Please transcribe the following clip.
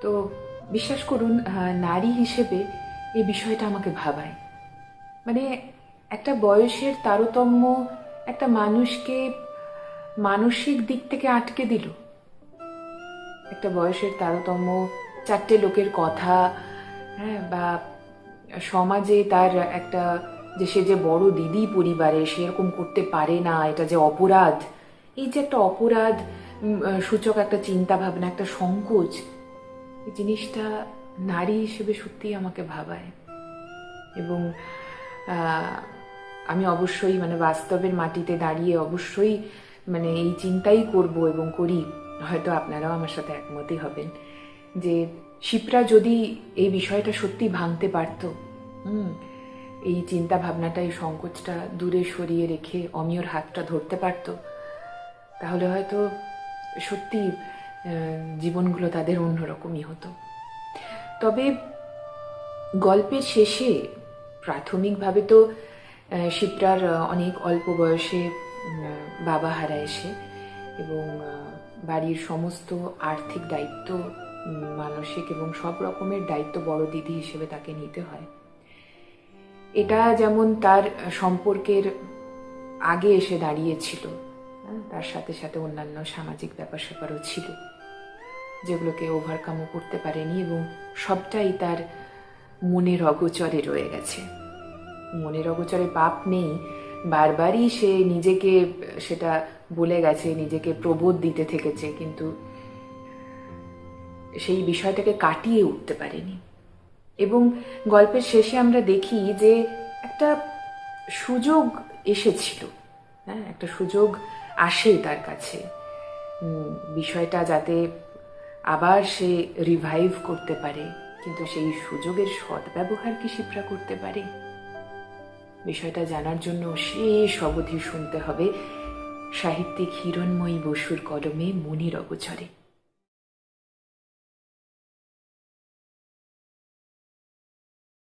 তো বিশ্বাস করুন, নারী হিসেবে এই বিষয়টা আমাকে ভাবায়। মানে একটা বয়সের তারতম্য একটা মানুষকে মানসিক দিক থেকে আটকে দিল। একটা বয়সের তারতম্য, চারটে লোকের কথা, হ্যাঁ, বা সমাজে তার একটা, যে সে যে বড় দিদি পরিবারে, সে এরকম করতে পারে না, এটা যে অপরাধ, এই যে একটা অপরাধ সূচক একটা চিন্তা ভাবনা, একটা সংকোচ, এই জিনিসটা নারী হিসেবে সত্যিই আমাকে ভাবায়। এবং আমি অবশ্যই বাস্তবের মাটিতে দাঁড়িয়ে অবশ্যই এই চিন্তাই করব এবং করি। হয়তো আপনারাও আমার সাথে একমতই হবেন যে শিপ্রা যদি এই বিষয়টা সত্যি ভাঙতে পারত, এই চিন্তা ভাবনাটা, এই সংকোচটা দূরে সরিয়ে রেখে অমিয়র হাতটা ধরতে পারত, তাহলে হয়তো সত্যি জীবনগুলো তাদের অন্যরকমই হতো। তবে গল্পের শেষে প্রাথমিকভাবে তো শিপ্রার অনেক অল্প বয়সে বাবা হারায় সে, এবং বাড়ির সমস্ত আর্থিক দায়িত্ব, মানসিক এবং সব রকমের দায়িত্ব বড় দিদি হিসেবে তাকে নিতে হয়। এটা যেমন তার সম্পর্কের আগে এসে দাঁড়িয়েছিল, তার সাথে সাথে অন্যান্য সামাজিক ব্যাপার স্যাপারও ছিল, যেগুলোকে ওভারকামও করতে পারেনি, এবং সবটাই তার মনের অগোচরে রয়ে গেছে। মনের অগোচরে পাপ নেই, বারবারই সে নিজেকে সেটা বলে গেছে, নিজেকে প্রবোধ দিতে থেকেছে, কিন্তু সেই বিষয়টাকে কাটিয়ে উঠতে পারেনি। এবং গল্পের শেষে আমরা দেখি যে একটা সুযোগ এসেছিল, হ্যাঁ, একটা সুযোগ আসে তার কাছে, বিষয়টা যাতে আবার সে রিভাইভ করতে পারে, কিন্তু সেই সুযোগের সদ্ব্যবহার কি শিপ্রা করতে পারে? বিষয়টা জানার জন্য শেষ অবধি শুনতে হবে সাহিত্যিক হিরণময়ী বসুর কলমে মনের অগোচরে।